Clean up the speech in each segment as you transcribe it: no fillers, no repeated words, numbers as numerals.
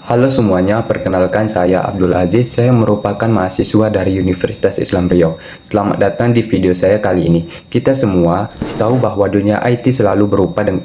Halo semuanya, perkenalkan saya Abdul Aziz. Saya merupakan mahasiswa dari Universitas Islam Riau. Selamat datang di video saya kali ini. Kita semua tahu bahwa dunia IT selalu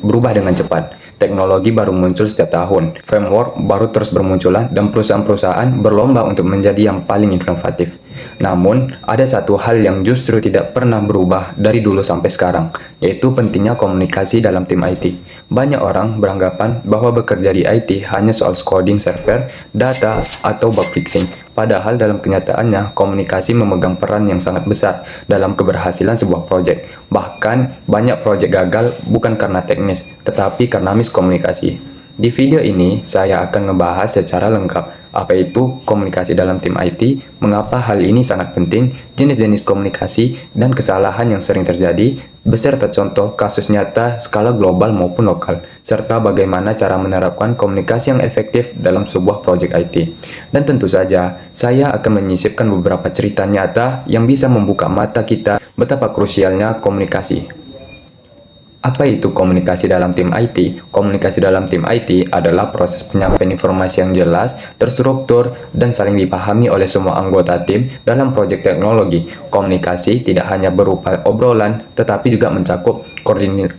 berubah dengan cepat. Teknologi baru muncul setiap tahun, framework baru terus bermunculan, dan perusahaan-perusahaan berlomba untuk menjadi yang paling inovatif. Namun, ada satu hal yang justru tidak pernah berubah dari dulu sampai sekarang, yaitu pentingnya komunikasi dalam tim IT. Banyak orang beranggapan bahwa bekerja di IT hanya soal coding server, data, atau bug fixing. Padahal dalam kenyataannya, komunikasi memegang peran yang sangat besar dalam keberhasilan sebuah proyek. Bahkan, banyak proyek gagal bukan karena teknis, tetapi karena miskomunikasi. Di video ini, saya akan ngebahas secara lengkap apa itu komunikasi dalam tim IT, mengapa hal ini sangat penting, jenis-jenis komunikasi, dan kesalahan yang sering terjadi, beserta contoh kasus nyata skala global maupun lokal, serta bagaimana cara menerapkan komunikasi yang efektif dalam sebuah proyek IT. Dan tentu saja, saya akan menyisipkan beberapa cerita nyata yang bisa membuka mata kita betapa krusialnya komunikasi. Apa itu komunikasi dalam tim IT? Komunikasi dalam tim IT adalah proses penyampaian informasi yang jelas, terstruktur, dan saling dipahami oleh semua anggota tim dalam proyek teknologi. Komunikasi tidak hanya berupa obrolan, tetapi juga mencakup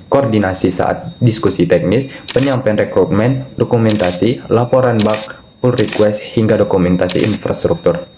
koordinasi saat diskusi teknis, penyampaian rekrutmen, dokumentasi, laporan bug, pull request, hingga dokumentasi infrastruktur.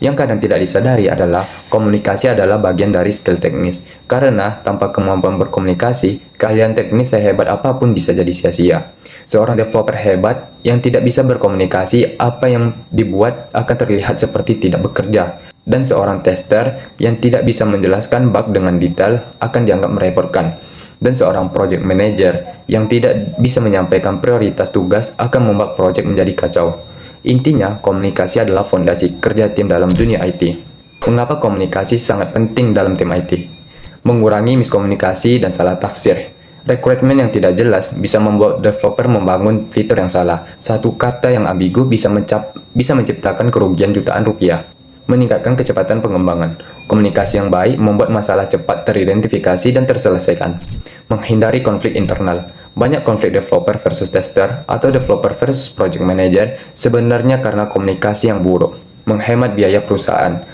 Yang kadang tidak disadari adalah komunikasi adalah bagian dari skill teknis. Karena tanpa kemampuan berkomunikasi, keahlian teknis sehebat apapun bisa jadi sia-sia. Seorang developer hebat yang tidak bisa berkomunikasi, apa yang dibuat akan terlihat seperti tidak bekerja. Dan seorang tester yang tidak bisa menjelaskan bug dengan detail akan dianggap merepotkan. Dan seorang project manager yang tidak bisa menyampaikan prioritas tugas akan membuat project menjadi kacau. Intinya, komunikasi adalah fondasi kerja tim dalam dunia IT. Mengapa komunikasi sangat penting dalam tim IT? Mengurangi miskomunikasi dan salah tafsir. Rekrutmen yang tidak jelas bisa membuat developer membangun fitur yang salah. Satu kata yang ambigu bisa menciptakan kerugian jutaan rupiah. Meningkatkan kecepatan pengembangan. Komunikasi yang baik membuat masalah cepat teridentifikasi dan terselesaikan. Menghindari konflik internal. Banyak konflik developer versus tester atau developer versus project manager sebenarnya karena komunikasi yang buruk. Menghemat biaya perusahaan.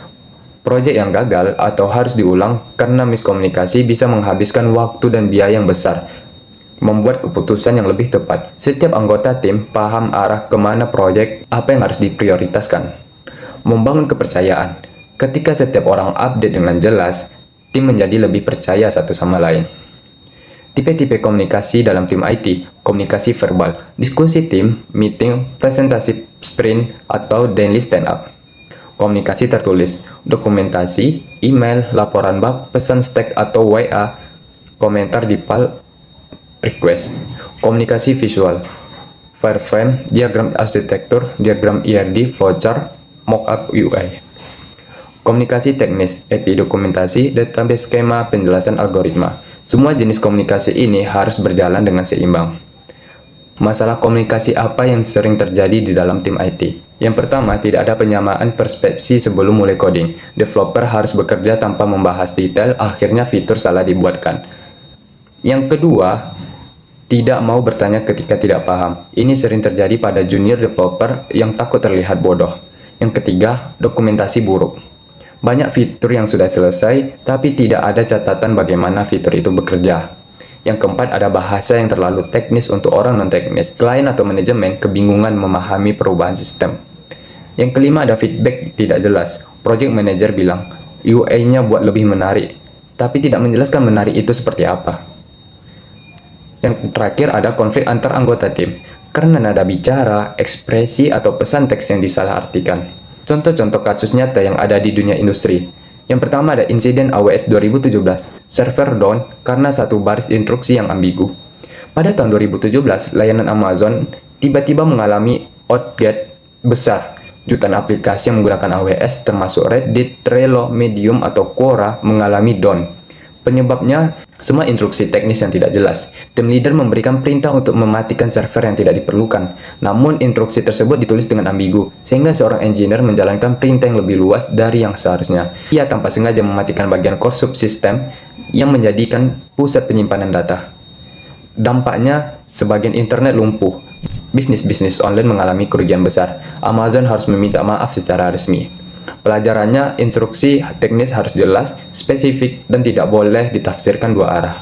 Proyek yang gagal atau harus diulang karena miskomunikasi bisa menghabiskan waktu dan biaya yang besar. Membuat keputusan yang lebih tepat. Setiap anggota tim paham arah kemana proyek, apa yang harus diprioritaskan. Membangun kepercayaan. Ketika setiap orang update dengan jelas, tim menjadi lebih percaya satu sama lain. Tipe-tipe komunikasi dalam tim IT, komunikasi verbal, diskusi tim, meeting, presentasi sprint, atau daily stand-up. Komunikasi tertulis, dokumentasi, email, laporan bug, pesan stack atau WA, komentar di pull request. Komunikasi visual, wireframe, diagram arsitektur, diagram ERD, flowchart, mockup UI. Komunikasi teknis, API dokumentasi, database skema, penjelasan algoritma. Semua jenis komunikasi ini harus berjalan dengan seimbang. Masalah komunikasi apa yang sering terjadi di dalam tim IT? Yang pertama, tidak ada penyamaan persepsi sebelum mulai coding. Developer harus bekerja tanpa membahas detail, akhirnya fitur salah dibuatkan. Yang kedua, tidak mau bertanya ketika tidak paham. Ini sering terjadi pada junior developer yang takut terlihat bodoh. Yang ketiga, dokumentasi buruk. Banyak fitur yang sudah selesai, tapi tidak ada catatan bagaimana fitur itu bekerja. Yang keempat, ada bahasa yang terlalu teknis untuk orang non-teknis. Klien atau manajemen kebingungan memahami perubahan sistem. Yang kelima, ada feedback tidak jelas. Project manager bilang, UI-nya buat lebih menarik, tapi tidak menjelaskan menarik itu seperti apa. Yang terakhir, ada konflik antar anggota tim. Karena nada bicara, ekspresi, atau pesan teks yang disalahartikan. Contoh-contoh kasus nyata yang ada di dunia industri. Yang pertama ada insiden AWS 2017, server down karena satu baris instruksi yang ambigu. Pada tahun 2017, layanan Amazon tiba-tiba mengalami outget besar. Jutaan aplikasi yang menggunakan AWS termasuk Reddit, Trello, Medium, atau Quora mengalami down. Penyebabnya, semua instruksi teknis yang tidak jelas. Tim leader memberikan perintah untuk mematikan server yang tidak diperlukan. Namun, instruksi tersebut ditulis dengan ambigu, sehingga seorang engineer menjalankan perintah yang lebih luas dari yang seharusnya. Ia tanpa sengaja mematikan bagian core subsystem yang menjadikan pusat penyimpanan data. Dampaknya, sebagian internet lumpuh. bisnis online mengalami kerugian besar. Amazon harus meminta maaf secara resmi. Pelajarannya, instruksi teknis harus jelas, spesifik, dan tidak boleh ditafsirkan dua arah.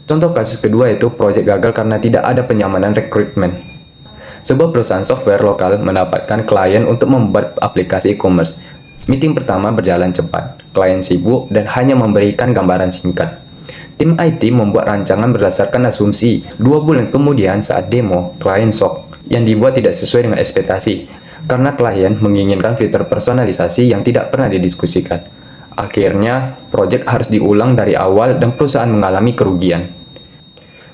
Contoh kasus kedua itu proyek gagal karena tidak ada penyamanan rekrutmen. Sebuah perusahaan software lokal mendapatkan klien untuk membuat aplikasi e-commerce. Meeting pertama berjalan cepat, klien sibuk dan hanya memberikan gambaran singkat. Tim IT membuat rancangan berdasarkan asumsi. 2 bulan kemudian saat demo, klien shock. Yang dibuat tidak sesuai dengan ekspektasi, karena klien menginginkan fitur personalisasi yang tidak pernah didiskusikan. Akhirnya, proyek harus diulang dari awal dan perusahaan mengalami kerugian.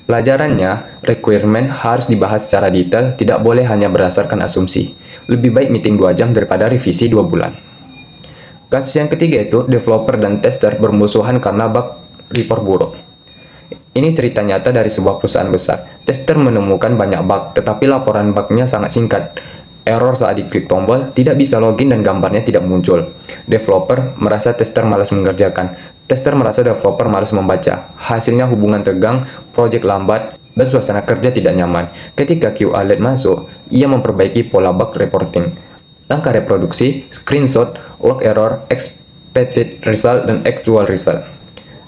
Pelajarannya, requirement harus dibahas secara detail, tidak boleh hanya berdasarkan asumsi. Lebih baik meeting 2 jam daripada revisi 2 bulan. Kasus yang ketiga itu, developer dan tester bermusuhan karena bug report buruk. Ini cerita nyata dari sebuah perusahaan besar. Tester menemukan banyak bug, tetapi laporan bugnya sangat singkat. Error saat diklik tombol, tidak bisa login dan gambarnya tidak muncul. Developer merasa tester malas mengerjakan. Tester merasa developer malas membaca. Hasilnya hubungan tegang, proyek lambat, dan suasana kerja tidak nyaman. Ketika Q alert masuk, ia memperbaiki pola bug reporting. Langkah reproduksi, screenshot, log error, expected result, dan actual result.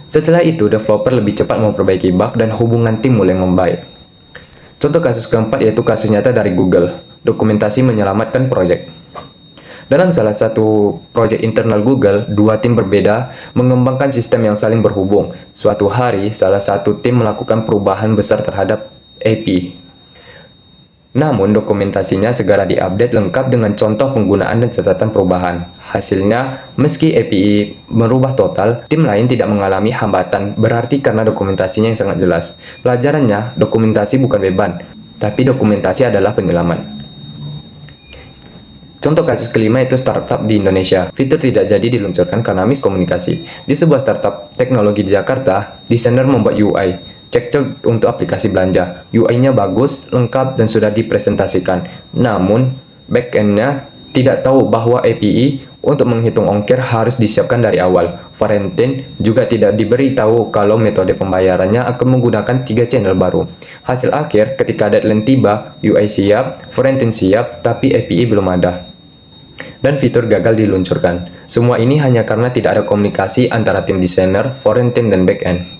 Setelah itu, developer lebih cepat memperbaiki bug dan hubungan tim mulai membaik. Contoh kasus keempat yaitu kasus nyata dari Google, dokumentasi menyelamatkan proyek. Dalam salah satu proyek internal Google, 2 tim berbeda mengembangkan sistem yang saling berhubung. Suatu hari, salah satu tim melakukan perubahan besar terhadap API. Namun, dokumentasinya segera diupdate lengkap dengan contoh penggunaan dan catatan perubahan. Hasilnya, meski API merubah total, tim lain tidak mengalami hambatan, berarti karena dokumentasinya yang sangat jelas. Pelajarannya, dokumentasi bukan beban, tapi dokumentasi adalah penyelamat. Contoh kasus kelima itu startup di Indonesia. Fitur tidak jadi diluncurkan karena miskomunikasi. Di sebuah startup teknologi di Jakarta, desainer membuat UI. Cekcok untuk aplikasi belanja. UI-nya bagus, lengkap, dan sudah dipresentasikan. Namun, back-end-nya tidak tahu bahwa API untuk menghitung ongkir harus disiapkan dari awal. Valentin juga tidak diberitahu kalau metode pembayarannya akan menggunakan 3 channel baru. Hasil akhir, ketika deadline tiba, UI siap, Valentin siap, tapi API belum ada. Dan fitur gagal diluncurkan. Semua ini hanya karena tidak ada komunikasi antara tim desainer, Valentin, dan back-end.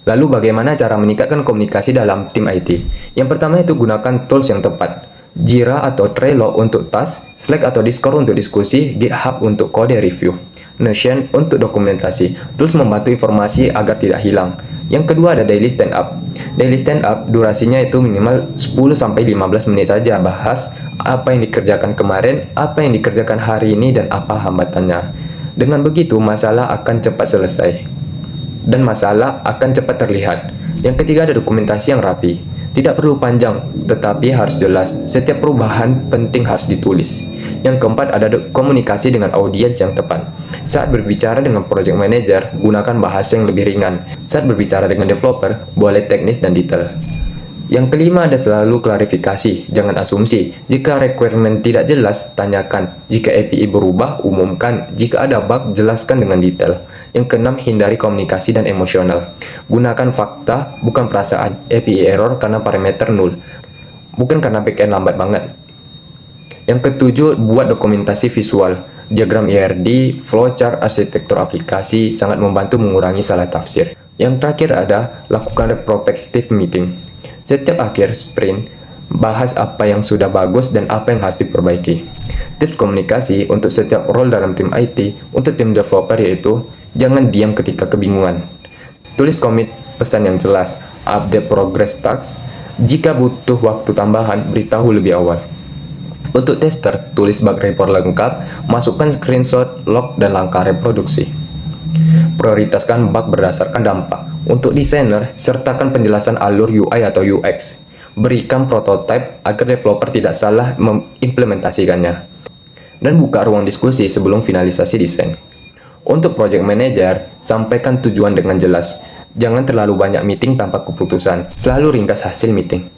Lalu bagaimana cara meningkatkan komunikasi dalam tim IT? Yang pertama itu gunakan tools yang tepat. Jira atau Trello untuk task, Slack atau Discord untuk diskusi, GitHub untuk kode review, Notion untuk dokumentasi. Tools membantu informasi agar tidak hilang. Yang kedua ada daily stand up. Daily stand up durasinya itu minimal 10-15 menit saja, bahas apa yang dikerjakan kemarin, apa yang dikerjakan hari ini, dan apa hambatannya. Dengan begitu masalah akan cepat selesai. Dan masalah akan cepat terlihat. Yang ketiga ada dokumentasi yang rapi. Tidak perlu panjang, tetapi harus jelas. Setiap perubahan penting harus ditulis. Yang keempat ada komunikasi dengan audiens yang tepat. Saat berbicara dengan project manager, gunakan bahasa yang lebih ringan. Saat berbicara dengan developer, boleh teknis dan detail. Yang kelima ada selalu klarifikasi, jangan asumsi. Jika requirement tidak jelas, tanyakan. Jika API berubah, umumkan. Jika ada bug, jelaskan dengan detail. Yang keenam, hindari komunikasi dan emosional. Gunakan fakta, bukan perasaan. API error karena parameter null, bukan karena backend lambat banget. Yang ketujuh, buat dokumentasi visual. Diagram IRD, flowchart, arsitektur aplikasi sangat membantu mengurangi salah tafsir. Yang terakhir ada, lakukan retrospective meeting. Setiap akhir sprint, bahas apa yang sudah bagus dan apa yang harus diperbaiki. Tips komunikasi untuk setiap role dalam tim IT. Untuk tim developer yaitu, jangan diam ketika kebingungan. Tulis komit pesan yang jelas, update progress tasks. Jika butuh waktu tambahan, beritahu lebih awal. Untuk tester, tulis bug report lengkap, masukkan screenshot, log, dan langkah reproduksi. Prioritaskan bug berdasarkan dampak. Untuk desainer, sertakan penjelasan alur UI atau UX. Berikan prototipe agar developer tidak salah mengimplementasikannya. Dan buka ruang diskusi sebelum finalisasi desain. Untuk project manager, sampaikan tujuan dengan jelas. Jangan terlalu banyak meeting tanpa keputusan. Selalu ringkas hasil meeting.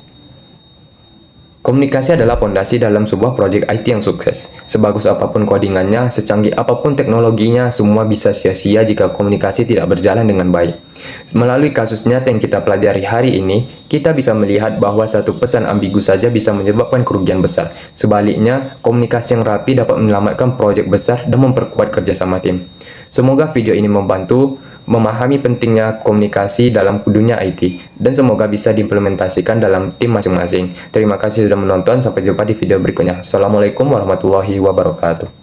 Komunikasi adalah pondasi dalam sebuah proyek IT yang sukses. Sebagus apapun codingannya, secanggih apapun teknologinya, semua bisa sia-sia jika komunikasi tidak berjalan dengan baik. Melalui kasus nyata yang kita pelajari hari ini, kita bisa melihat bahwa satu pesan ambigu saja bisa menyebabkan kerugian besar. Sebaliknya, komunikasi yang rapi dapat menyelamatkan proyek besar dan memperkuat kerjasama tim. Semoga video ini membantu memahami pentingnya komunikasi dalam dunia IT dan semoga bisa diimplementasikan dalam tim masing-masing. Terima kasih sudah menonton, sampai jumpa di video berikutnya. Assalamualaikum warahmatullahi wabarakatuh.